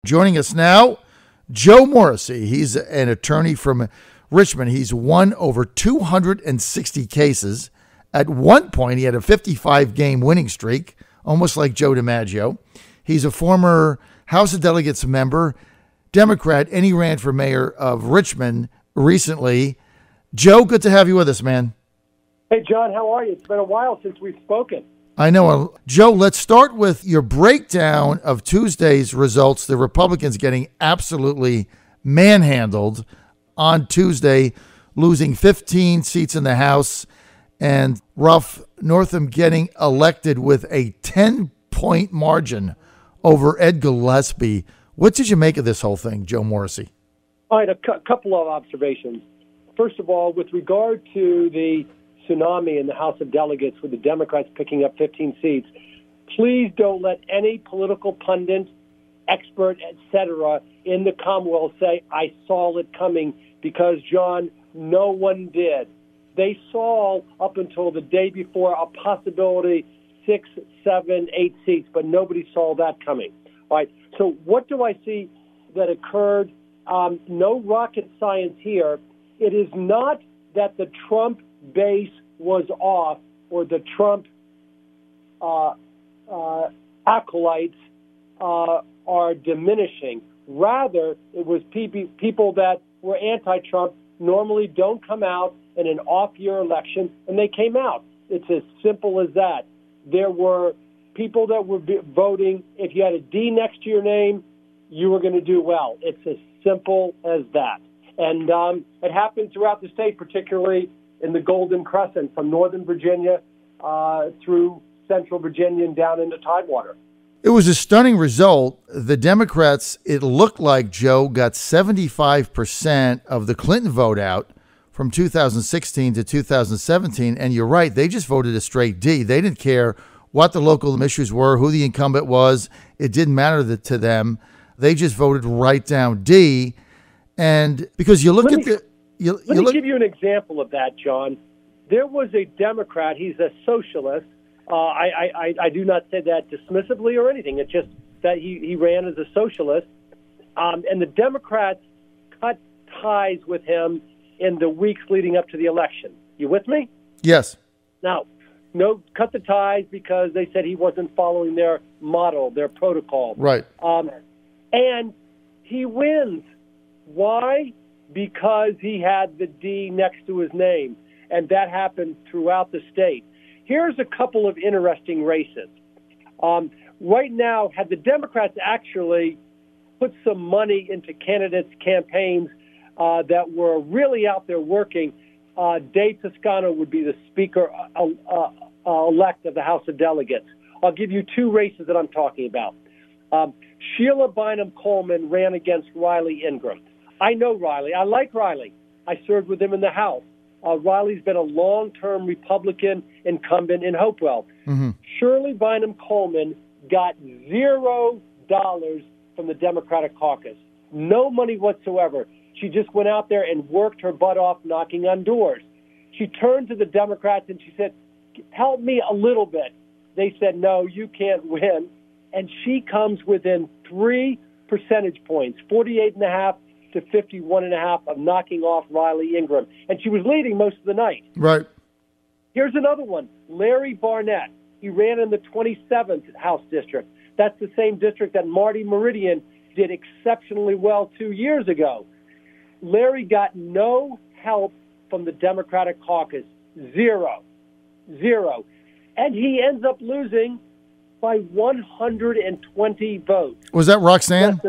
Joining us now, Joe Morrissey. He's an attorney from Richmond. He's won over 260 cases. At one point, he had a 55-game winning streak, almost like Joe DiMaggio. He's a former House of Delegates member, Democrat, and he ran for mayor of Richmond recently. Joe, good to have you with us, man. Hey, John, how are you? It's been a while since we've spoken. I know. Joe, let's start with your breakdown of Tuesday's results. The Republicans getting absolutely manhandled on Tuesday, losing 15 seats in the House, and Ralph Northam getting elected with a 10-point margin over Ed Gillespie. What did you make of this whole thing, Joe Morrissey? All right, a couple of observations. First of all, with regard to the tsunami in the House of Delegates with the Democrats picking up 15 seats, please don't let any political pundit, expert, etc. in the Commonwealth say, I saw it coming, because, John, no one did. They saw up until the day before a possibility 6, 7, 8 seats, but nobody saw that coming. All right, so what do I see that occurred? No rocket science here. It is not that the Trump base was off or the Trump acolytes are diminishing. Rather, it was people that were anti-Trump normally don't come out in an off-year election, and they came out. It's as simple as that. There were people that were voting. If you had a D next to your name, you were going to do well. It's as simple as that. And it happened throughout the state, particularly in the Golden Crescent, from Northern Virginia through Central Virginia and down into Tidewater. It was a stunning result. The Democrats, it looked like, Joe, got 75% of the Clinton vote out from 2016 to 2017. And you're right, they just voted a straight D. They didn't care what the local issues were, who the incumbent was. It didn't matter to them. They just voted right down D. And because you look Let at me give you an example of that, John. There was a Democrat. He's a socialist. I do not say that dismissively or anything. It's just that he ran as a socialist. And the Democrats cut ties with him in the weeks leading up to the election. You with me? Yes. Now, no, cut the ties because they said he wasn't following their model, their protocol. Right. And he wins. Why? Because he had the D next to his name, and that happened throughout the state. Here's a couple of interesting races. Right now, had the Democrats actually put some money into candidates' campaigns that were really out there working, Dave Toscano would be the Speaker elect of the House of Delegates. I'll give you two races that I'm talking about. Sheila Bynum-Coleman ran against Riley Ingram. I know Riley. I like Riley. I served with him in the House. Riley's been a long-term Republican incumbent in Hopewell. Mm-hmm. Shirley Bynum-Coleman got $0 from the Democratic caucus. No money whatsoever. She just went out there and worked her butt off knocking on doors. She turned to the Democrats and she said, help me a little bit. They said, no, you can't win. And she comes within 3 percentage points, 48.5 to 51.5 of knocking off Riley Ingram. And she was leading most of the night. Right. Here's another one. Larry Barnett. He ran in the 27th House District. That's the same district that Marty Meridian did exceptionally well 2 years ago. Larry got no help from the Democratic caucus. Zero. And he ends up losing by 120 votes. Was that Roxanne?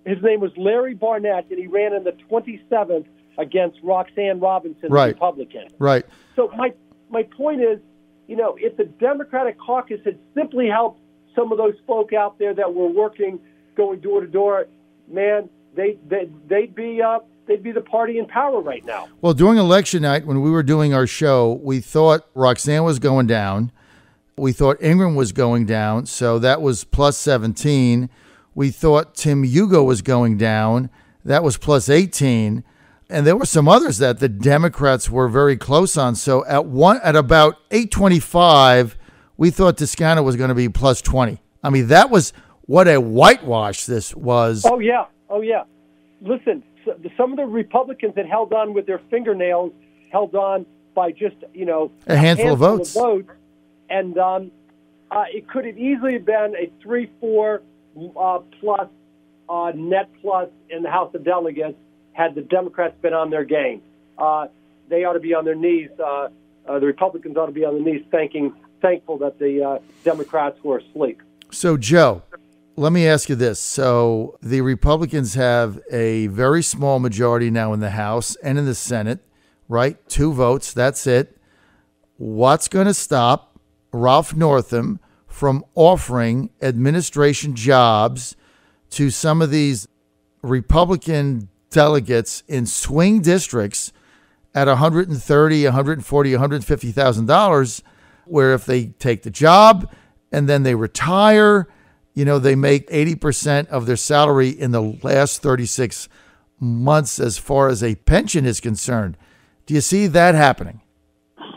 His name was Larry Barnett, and he ran in the 27th against Roxanne Robinson, the Republican. Right. So my point is, if the Democratic caucus had simply helped some of those folk out there that were working, going door to door, man, they'd be the party in power right now. Well, during election night, when we were doing our show, we thought Roxanne was going down. We thought Ingram was going down, so that was plus 17. We thought Tim Hugo was going down. That was plus 18. And there were some others that the Democrats were very close on. So at about 825, we thought Toscano was going to be plus 20. I mean, that was what a whitewash this was. Oh, yeah. Listen, some of the Republicans that held on with their fingernails held on by just, a handful of votes. And it could have easily been a 3-4 plus net plus in the House of Delegates had the Democrats been on their game. They ought to be on their knees. The Republicans ought to be on their knees thankful that the Democrats were asleep. So, Joe, let me ask you this. So the Republicans have a very small majority now in the House and in the Senate, right? 2 votes. That's it. What's going to stop Ralph Northam from offering administration jobs to some of these Republican delegates in swing districts at $130,000, $140,000, $150,000, where if they take the job and then they retire, they make 80% of their salary in the last 36 months as far as a pension is concerned. Do you see that happening?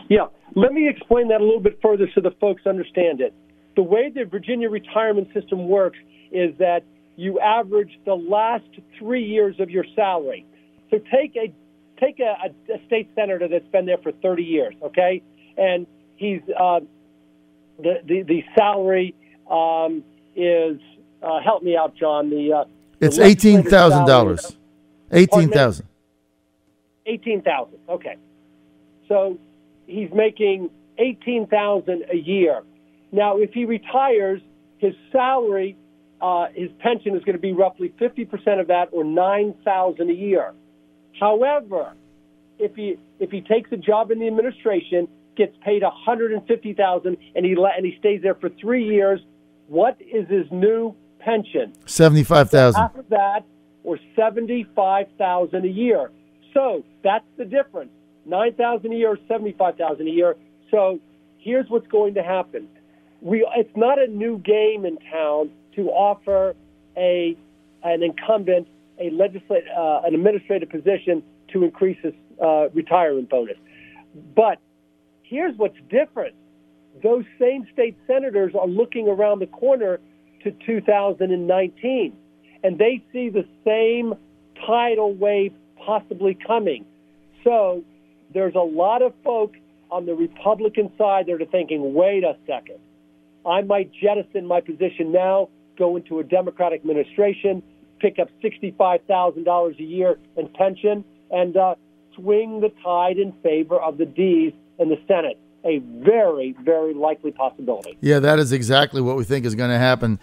Yeah. Let me explain that a little bit further so the folks understand it. The way the Virginia retirement system works is that you average the last 3 years of your salary. So take a state senator that's been there for 30 years, okay? And he's the salary is help me out, John. It's $18,000. $18,000. $18,000. Okay. So he's making $18,000 a year. Now, if he retires, his salary, his pension is going to be roughly 50% of that, or $9,000 a year. However, if he takes a job in the administration, gets paid $150,000, and he stays there for 3 years, what is his new pension? $75,000. Half of that, or $75,000 a year. So that's the difference: $9,000 a year, $75,000 a year. So here's what's going to happen: it's not a new game in town to offer an incumbent an administrative position to increase his retirement bonus. But here's what's different: those same state senators are looking around the corner to 2019, and they see the same tidal wave possibly coming. So there's a lot of folks on the Republican side that are thinking, wait a second, I might jettison my position now, go into a Democratic administration, pick up $65,000 a year in pension, and swing the tide in favor of the D's in the Senate. A very, very likely possibility. Yeah, that is exactly what we think is going to happen.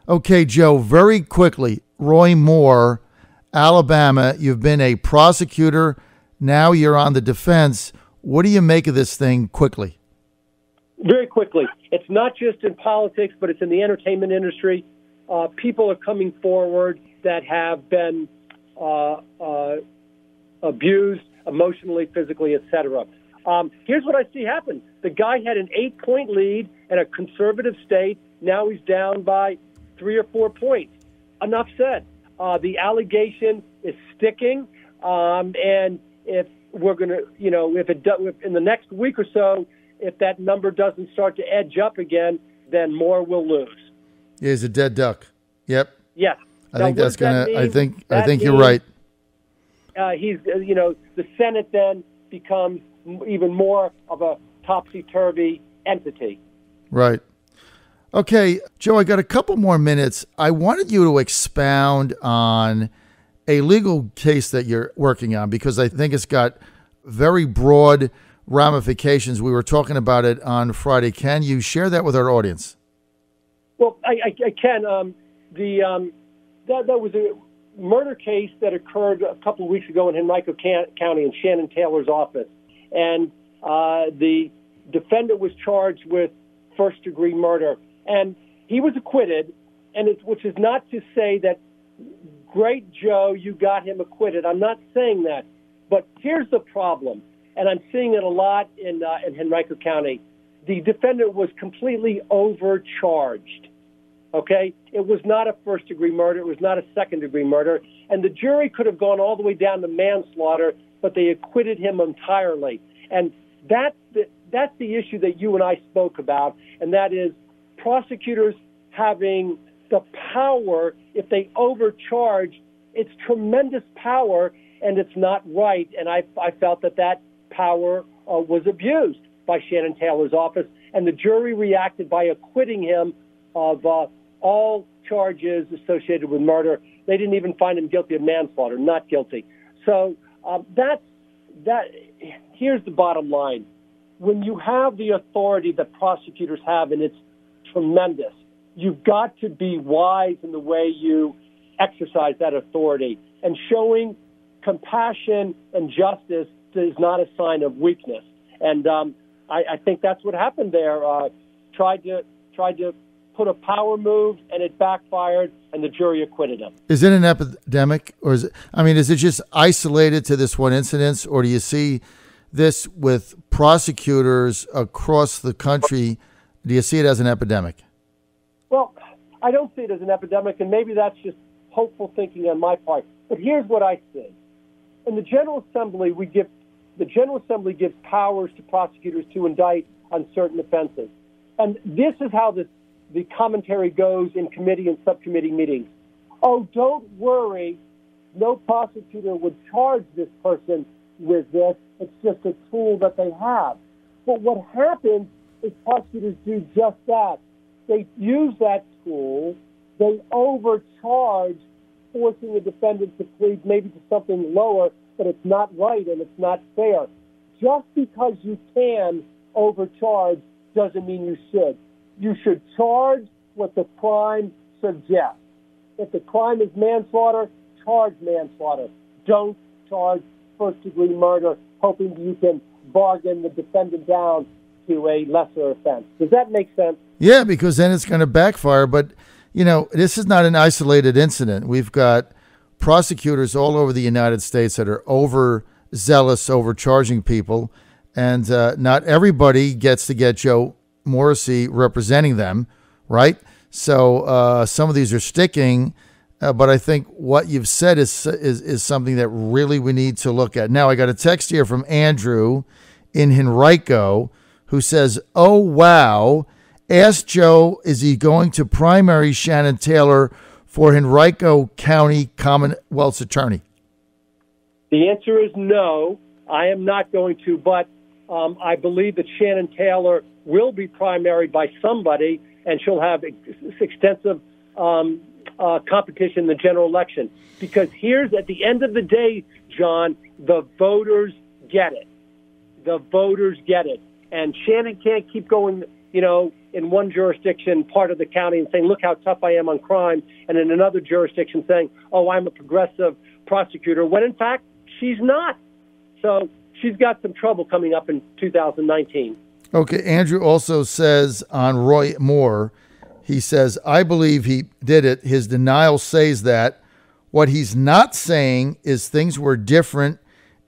Okay, Joe, very quickly, Roy Moore, Alabama, you've been a prosecutor. Now you're on the defense. What do you make of this thing quickly? Very quickly. It's not just in politics, but it's in the entertainment industry. People are coming forward that have been abused emotionally, physically, etc. Here's what I see happen. The guy had an 8-point lead in a conservative state. Now he's down by 3 or 4 points. Enough said. The allegation is sticking, and if we're going to, if in the next week or so, if that number doesn't start to edge up again, then Moore will lose. Yeah, he's a dead duck. Yep. Yes. I think that's going to. I think you're right. He's, the Senate then becomes even more of a topsy-turvy entity. Right. Okay, Joe, I got a couple more minutes. I wanted you to expound on a legal case that you're working on, because I think it's got very broad ramifications. We were talking about it on Friday. Can you share that with our audience? Well, I can. That was a murder case that occurred a couple of weeks ago in Henrico County in Shannon Taylor's office. And the defendant was charged with first-degree murder. And he was acquitted, which is not to say that, great Joe, you got him acquitted. I'm not saying that. But here's the problem, and I'm seeing it a lot in Henrico County. The defendant was completely overcharged, okay? It was not a first-degree murder. It was not a second-degree murder. And the jury could have gone all the way down to manslaughter, but they acquitted him entirely. And that's the issue that you and I spoke about, and that is prosecutors having the power, if they overcharge, it's tremendous power, and it's not right. And I felt that power was abused by Shannon Taylor's office, and the jury reacted by acquitting him of all charges associated with murder. They didn't even find him guilty of manslaughter, not guilty. So that. Here's the bottom line. When you have the authority that prosecutors have, and it's tremendous, you've got to be wise in the way you exercise that authority. And showing compassion and justice is not a sign of weakness. And I think that's what happened there. Tried to put a power move, and it backfired, and the jury acquitted him. Is it an epidemic, or is it just isolated to this one incident, or do you see this with prosecutors across the country? Do you see it as an epidemic? Well, I don't see it as an epidemic, and maybe that's just hopeful thinking on my part. But here's what I see. In the General Assembly, the General Assembly gives powers to prosecutors to indict on certain offenses. And this is how the commentary goes in committee and subcommittee meetings. Oh, don't worry. No prosecutor would charge this person with this. It's just a tool that they have. But what happens is prosecutors do just that. They use that tool. They overcharge, forcing a defendant to plead maybe to something lower, but it's not right and it's not fair. Just because you can overcharge doesn't mean you should. You should charge what the crime suggests. If the crime is manslaughter, charge manslaughter. Don't charge first-degree murder, hoping you can bargain the defendant down to a lesser offense. Does that make sense? Yeah, because then it's going to backfire. But, this is not an isolated incident. We've got prosecutors all over the United States that are overzealous, overcharging people, and not everybody gets to get Joe Morrissey representing them, right? So some of these are sticking, but I think what you've said is something that really we need to look at. Now, I got a text here from Andrew in Henrico who says, "Oh, wow. Ask Joe, is he going to primary Shannon Taylor for Henrico County Commonwealth's attorney?" The answer is no. I am not going to, but I believe that Shannon Taylor will be primaried by somebody, and she'll have extensive competition in the general election. Because here's, at the end of the day, John, the voters get it. The voters get it. And Shannon can't keep going, in one jurisdiction, part of the county, and saying, look how tough I am on crime, and in another jurisdiction saying, oh, I'm a progressive prosecutor, when in fact, she's not. So she's got some trouble coming up in 2019. Okay, Andrew also says on Roy Moore, he says, I believe he did it. His denial says that. What he's not saying is things were different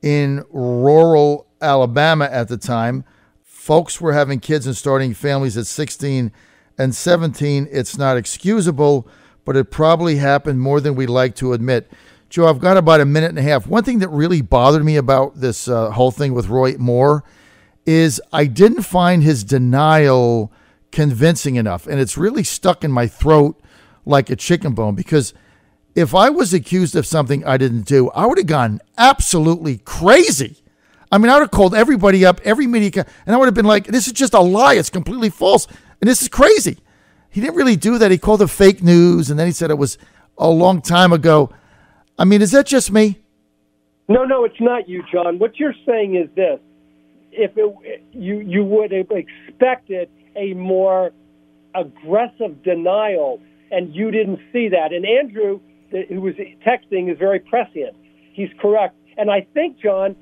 in rural Alabama at the time. Folks were having kids and starting families at 16 and 17. It's not excusable, but it probably happened more than we'd like to admit. Joe, I've got about a minute and a half. One thing that really bothered me about this whole thing with Roy Moore is I didn't find his denial convincing enough. And it's really stuck in my throat like a chicken bone, because if I was accused of something I didn't do, I would have gone absolutely crazy. I mean, I would have called everybody up, every media, and I would have been like, this is just a lie. It's completely false. And this is crazy. He didn't really do that. He called it fake news. And then he said it was a long time ago. I mean, is that just me? No, it's not you, John. What you're saying is this. If you would have expected a more aggressive denial, and you didn't see that. And Andrew, who was texting, is very prescient. He's correct. And I think, John,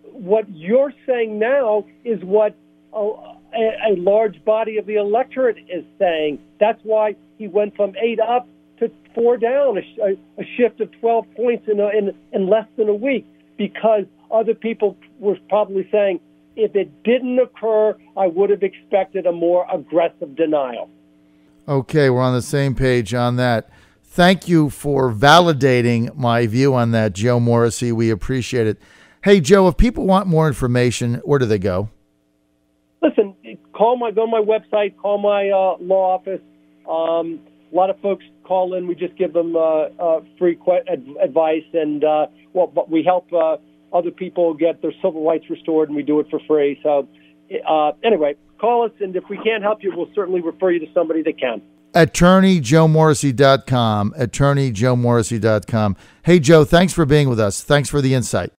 what you're saying now is what a large body of the electorate is saying. That's why he went from 8 up to 4 down, a shift of 12 points in less than a week, because other people were probably saying, if it didn't occur, I would have expected a more aggressive denial. Okay, we're on the same page on that. Thank you for validating my view on that, Joe Morrissey. We appreciate it. Hey, Joe, if people want more information, where do they go? Listen, go to my website, call my law office. A lot of folks call in. We just give them free advice, and but we help other people get their civil rights restored, and we do it for free. So anyway, call us, and if we can't help you, we'll certainly refer you to somebody that can. AttorneyJoeMorrissey.com, AttorneyJoeMorrissey.com. Hey, Joe, thanks for being with us. Thanks for the insight.